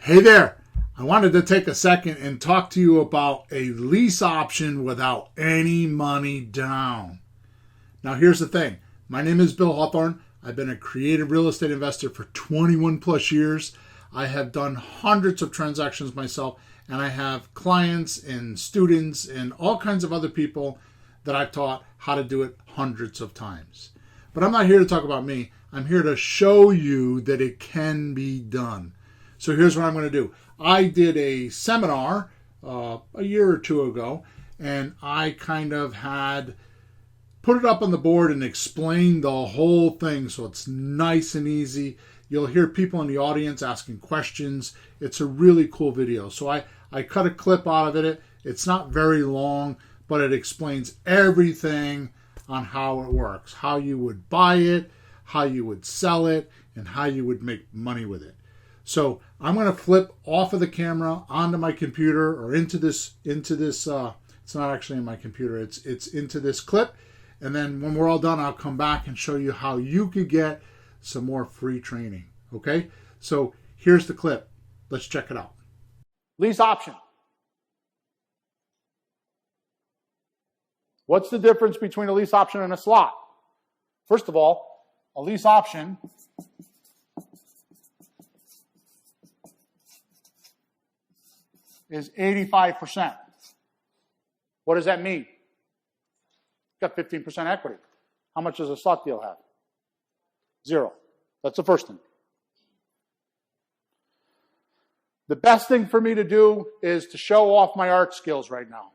Hey there, I wanted to take a second and talk to you about a lease option without any money down. Now here's the thing, my name is Bill Hawthorn. I've been a creative real estate investor for 21 plus years. I have done hundreds of transactions myself, and I have clients and students and all kinds of other people that I've taught how to do it hundreds of times. But I'm not here to talk about me. I'm here to show you that it can be done. So here's what I'm going to do. I did a seminar a year or two ago, and I kind of had put it up on the board and explained the whole thing so it's nice and easy. You'll hear people in the audience asking questions. It's a really cool video. So I cut a clip out of it. It's not very long, but it explains everything on how it works, how you would buy it, how you would sell it, and how you would make money with it. So I'm going to flip off of the camera onto my computer or into this, it's not actually in my computer, it's into this clip. And then when we're all done, I'll come back and show you how you could get some more free training. Okay? So here's the clip. Let's check it out. Lease option. What's the difference between a lease option and a slot? First of all, a lease option is 85%. What does that mean? Got 15% equity. How much does a slot deal have? 0. That's the first thing. The best thing for me to do is to show off my art skills right now.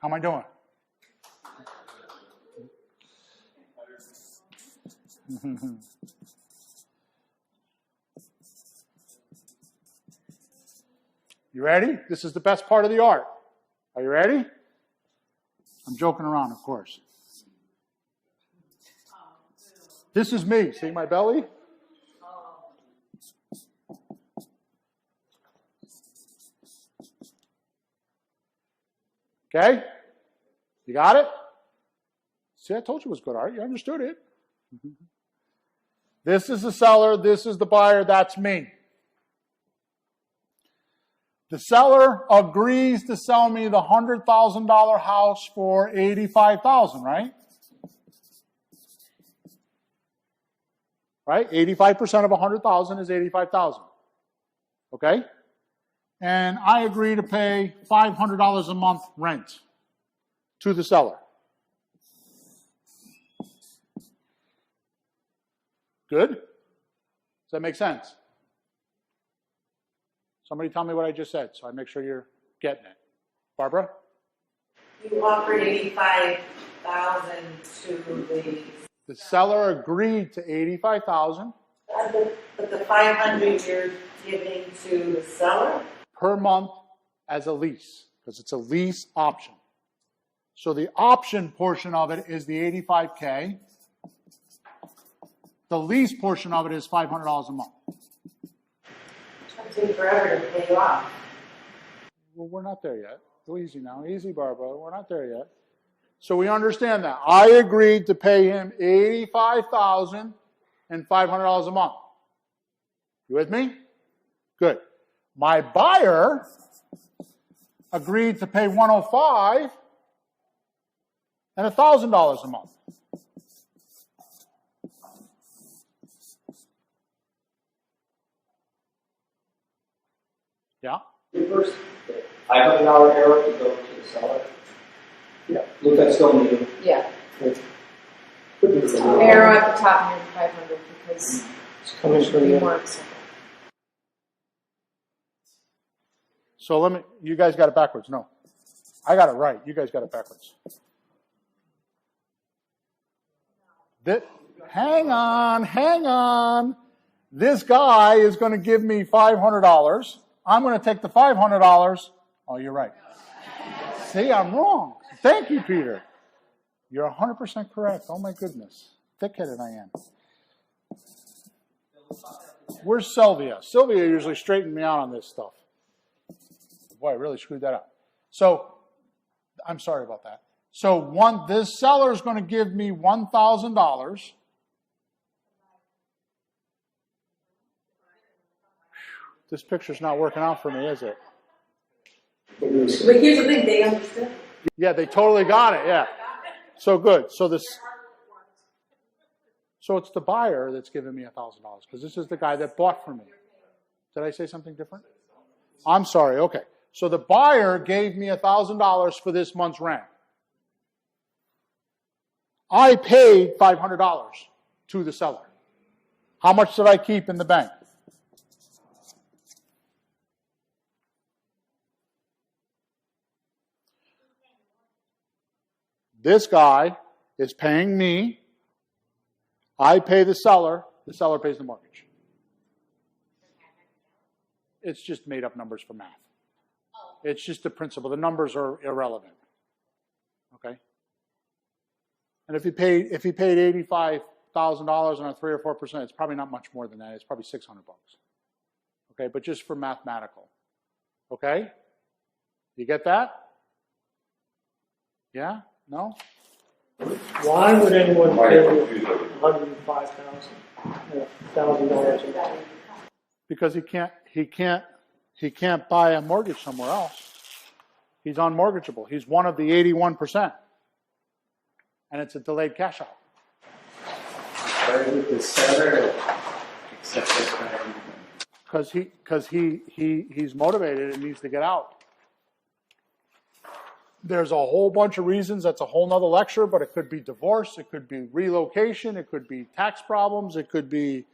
How am I doing? You ready? This is the best part of the art. Are you ready? I'm joking around, of course. This is me. See my belly? Okay? You got it? See, I told you it was good art. You understood it. This is the seller. This is the buyer. That's me. The seller agrees to sell me the $100,000 house for $85,000, right? Right? 85% of $100,000 is $85,000. Okay? And I agree to pay $500 a month rent to the seller. Good? Does that make sense? Somebody tell me what I just said so I make sure you're getting it. Barbara? You offered $85,000 to the seller agreed to $85,000. But the $500 you're giving to the seller? Per month as a lease, because it's a lease option. So the option portion of it is the $85K. The lease portion of it is $500 a month. It's going to take forever to pay you off. Well, we're not there yet. Go easy now. Easy, Barbara. We're not there yet. So we understand that. I agreed to pay him $85,000 and $500 a month. You with me? Good. My buyer agreed to pay $105,000 and $1,000 a month. Yeah? Reverse the $500 arrow to go to the seller. Yeah. Look at still medium. Yeah. Arrow Arrow at the top near 500 because it's coming from we the weren't simple. So you guys got it backwards. No. I got it right. You guys got it backwards. Hang on. This guy is going to give me $500. I'm going to take the $500. Oh, you're right. See, I'm wrong. Thank you, Peter. You're 100% correct. Oh, my goodness. Thick-headed I am. Where's Sylvia? Sylvia usually straightened me out on this stuff. Boy, I really screwed that up. So, I'm sorry about that. So this seller is going to give me $1,000. This picture's not working out for me, is it? But here's the thing, they understood. Yeah, they totally got it, yeah. So good. So it's the buyer that's giving me $1,000 because this is the guy that bought from me. Did I say something different? I'm sorry, okay. So the buyer gave me $1,000 for this month's rent. I paid $500 to the seller. How much did I keep in the bank? This guy is paying me. I pay the seller pays the mortgage. It's just made up numbers for math. It's just the principle. The numbers are irrelevant. Okay? And if he paid $85,000 on a 3 or 4%, it's probably not much more than that. It's probably $600. Okay, but just for mathematical. Okay? You get that? Yeah? No? Why would anyone pay $105,000? Because he can't buy a mortgage somewhere else. He's unmortgageable. He's one of the 81%. And it's a delayed cash out. Why would the seller accept this kind of Because he's motivated and needs to get out. There's a whole bunch of reasons. That's a whole nother lecture, but it could be divorce, it could be relocation, it could be tax problems, it could be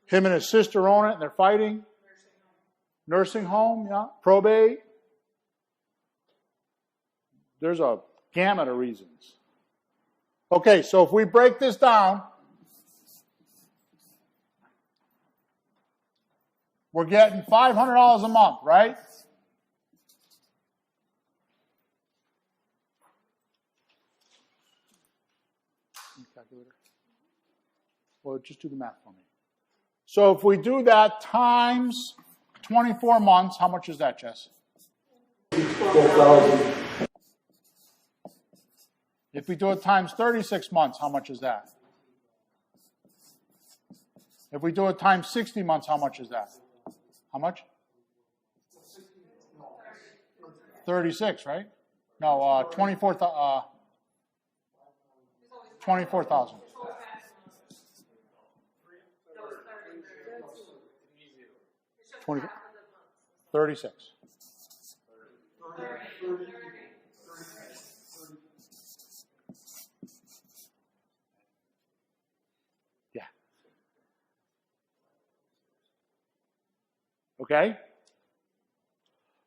him and his sister own it and they're fighting. Nursing home, yeah. Probate. There's a gamut of reasons. Okay, so if we break this down, we're getting $500 a month, right? Calculator. Well, just do the math for me. So if we do that times 24 months, how much is that, Jess? 12,000. If we do it times 36 months, how much is that? If we do it times 60 months, how much is that? How much? 36, right? No, 24,000. 36. Yeah. Okay?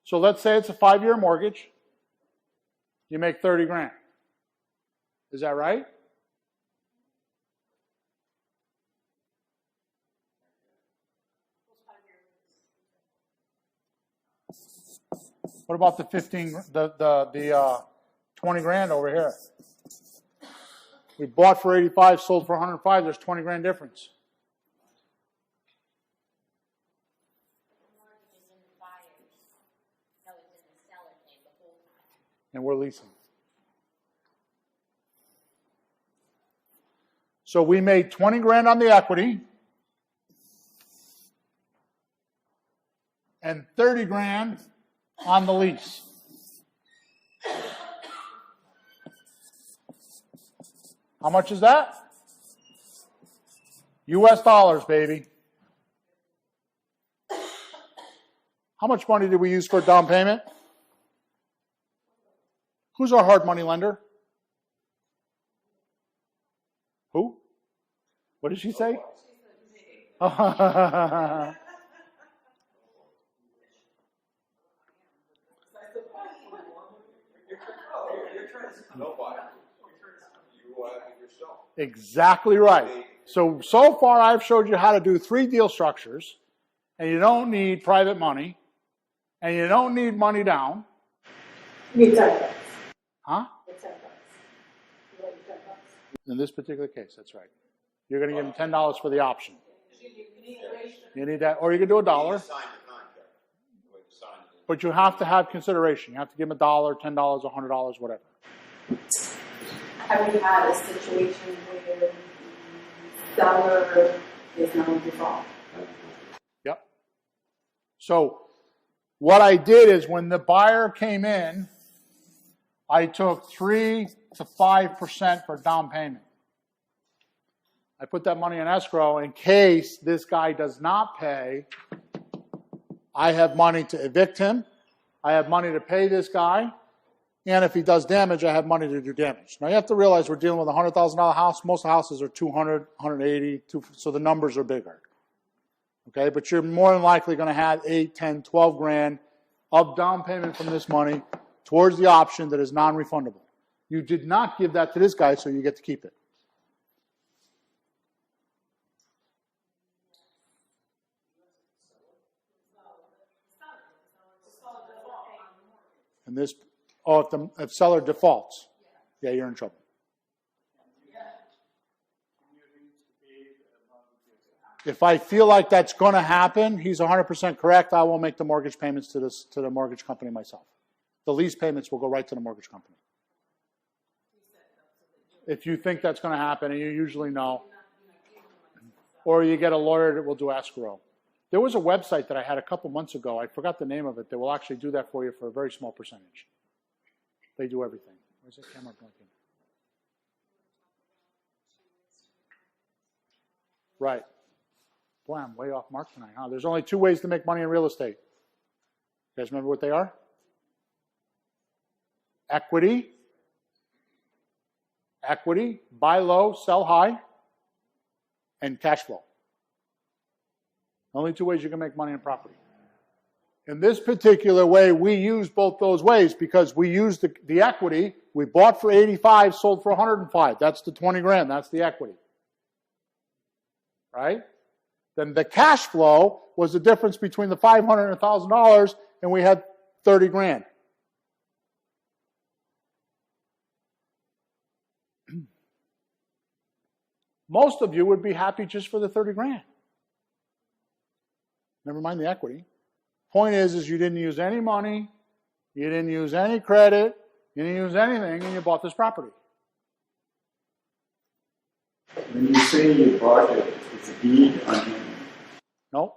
So let's say it's a 5-year mortgage. You make 30 grand. Is that right? What about the 20 grand over here? We bought for 85, sold for 105. There's 20 grand difference. And we're leasing. So we made 20 grand on the equity and 30 grand on the lease. How much is that? US dollars, baby. How much money did we use for a down payment? Who's our hard money lender? Who? What did she say? Exactly right. So far I've showed you how to do 3 deal structures, and you don't need private money, and you don't need money down. You need $10. Huh? It's $10. You want $10? In this particular case, that's right. You're going to give them $10 for the option. You need that, or you can do $1. But you have to have consideration. You have to give them $1, $10, $100, whatever. have you had a situation where the seller is now in default? Yep. So what I did is when the buyer came in, I took 3 to 5% for down payment. I put that money in escrow in case this guy does not pay. I have money to evict him. I have money to pay this guy. And if he does damage, I have money to do damage. Now you have to realize we're dealing with a $100,000 house. Most houses are 200, 180, so the numbers are bigger. Okay, but you're more than likely going to have 8, 10, 12 grand of down payment from this money towards the option that is non-refundable. You did not give that to this guy, so you get to keep it. And this, if seller defaults, yeah, you're in trouble. If I feel like that's going to happen, he's 100% correct. I will make the mortgage payments to the mortgage company myself. The lease payments will go right to the mortgage company. If you think that's going to happen, and you usually know, or you get a lawyer that will do escrow. There was a website that I had a couple months ago. I forgot the name of it. They will actually do that for you for a very small percentage. They do everything. Where's the camera blinking? Right. Boy, I'm way off mark tonight, huh? There's only 2 ways to make money in real estate. You guys remember what they are? Equity, buy low, sell high, and cash flow. Only 2 ways you can make money in property. In this particular way, we use both those ways because we use the equity. We bought for 85, sold for 105. That's the 20 grand. That's the equity. Right? Then the cash flow was the difference between the $500 and $1,000, and we had 30 grand. Most of you would be happy just for the 30 grand. Never mind the equity. Point is you didn't use any money, you didn't use any credit, you didn't use anything, and you bought this property. When you say you bought it, it's a deed on him. No.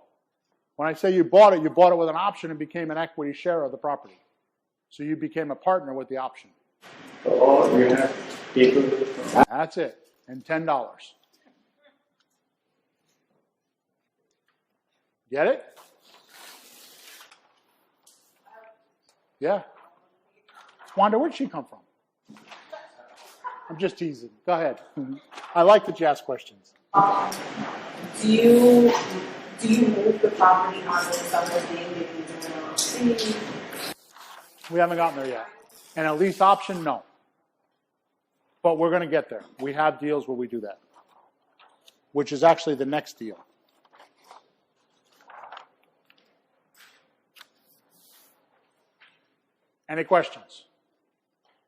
When I say you bought it with an option and became an equity share of the property. So you became a partner with the option. Oh, you have people. That's it. And $10. Get it? Yeah. Wanda, where'd she come from? I'm just teasing. Go ahead. I like that you ask questions. Do you move the property on the seller's name if you do an LLC? We haven't gotten there yet. And a lease option, no. But we're going to get there. We have deals where we do that, which is actually the next deal. Any questions?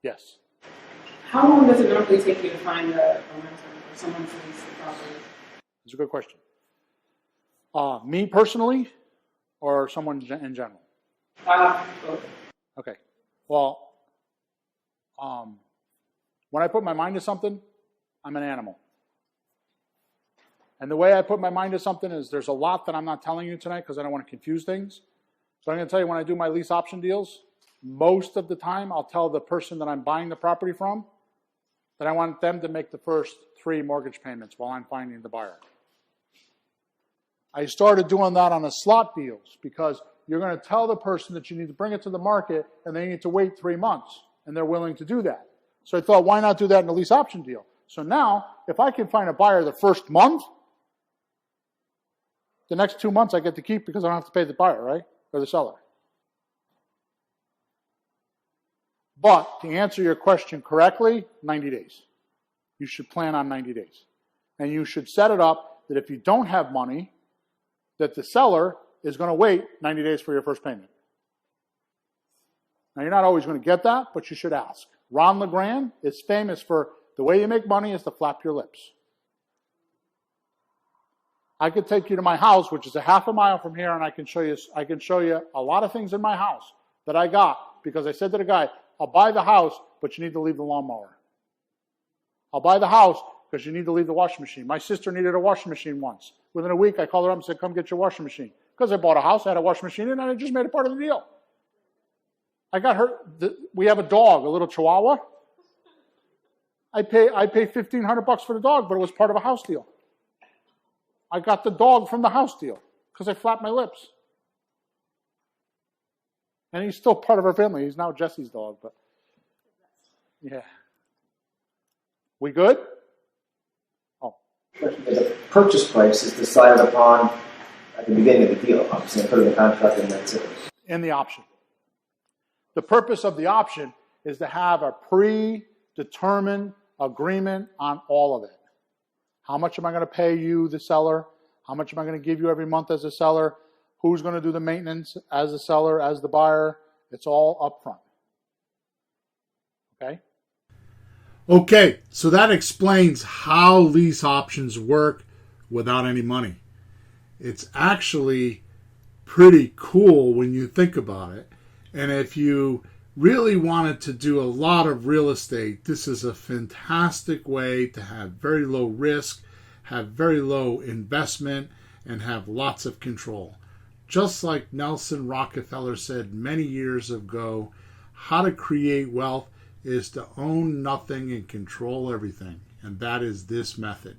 Yes. How long does it normally take you to find a renter or someone to lease the property? That's a good question. Me personally, or someone in general? Both. Okay. Well, when I put my mind to something, I'm an animal. And the way I put my mind to something is there's a lot that I'm not telling you tonight because I don't want to confuse things. So I'm going to tell you when I do my lease option deals, most of the time I'll tell the person that I'm buying the property from that I want them to make the first 3 mortgage payments while I'm finding the buyer. I started doing that on the slot deals because you're going to tell the person that you need to bring it to the market and they need to wait 3 months, and they're willing to do that. So I thought, why not do that in a lease option deal? So now, if I can find a buyer the first month, the next 2 months I get to keep because I don't have to pay the buyer, right? Or the seller. But to answer your question correctly, 90 days. You should plan on 90 days. And you should set it up that if you don't have money, that the seller is going to wait 90 days for your first payment. Now, you're not always going to get that, but you should ask. Ron LeGrand is famous for the way you make money is to flap your lips. I could take you to my house, which is a half a mile from here, and I can show you a lot of things in my house that I got because I said to the guy, I'll buy the house, but you need to leave the lawnmower. I'll buy the house because you need to leave the washing machine. My sister needed a washing machine once. Within a week, I called her up and said, come get your washing machine. Because I bought a house, I had a washing machine in, and I just made it part of the deal. I got her. We have a dog, a little Chihuahua. I pay $1,500 for the dog, but it was part of a house deal. I got the dog from the house deal because I flapped my lips. And he's still part of our family. He's now Jesse's dog, but yeah. We good? Oh. The purchase price is decided upon at the beginning of the deal. Obviously, I put in the contract and that's it. In the option. The purpose of the option is to have a predetermined agreement on all of it. How much am I going to pay you, the seller? How much am I going to give you every month as a seller? Who's going to do the maintenance as a seller, as the buyer? It's all up front. Okay? Okay, so that explains how lease options work without any money. It's actually pretty cool when you think about it. And if you really wanted to do a lot of real estate, this is a fantastic way to have very low risk, have very low investment, and have lots of control. Just like Nelson Rockefeller said many years ago, how to create wealth is to own nothing and control everything. And that is this method.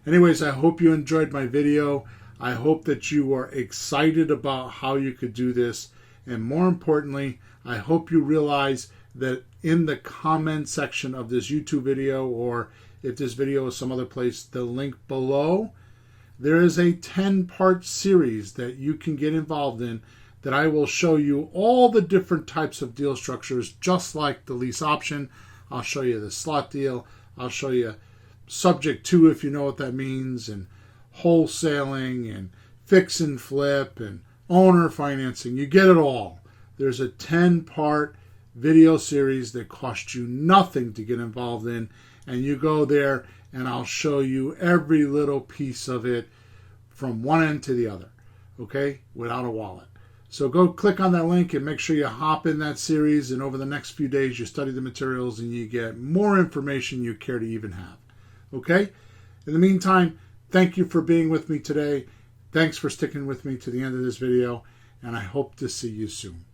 Anyways, I hope you enjoyed my video. I hope that you are excited about how you could do this. And more importantly, I hope you realize that in the comment section of this YouTube video, or if this video is some other place, the link below, there is a 10-part series that you can get involved in that I will show you all the different types of deal structures, just like the lease option. I'll show you the slot deal. I'll show you subject to, if you know what that means, and wholesaling, and fix and flip, and owner financing. You get it all. There's a 10-part video series that costs you nothing to get involved in, and you go there and I'll show you every little piece of it from one end to the other, okay, without a wallet. So go click on that link and make sure you hop in that series, and over the next few days you study the materials and you get more information you care to even have, okay? In the meantime, thank you for being with me today. Thanks for sticking with me to the end of this video, and I hope to see you soon.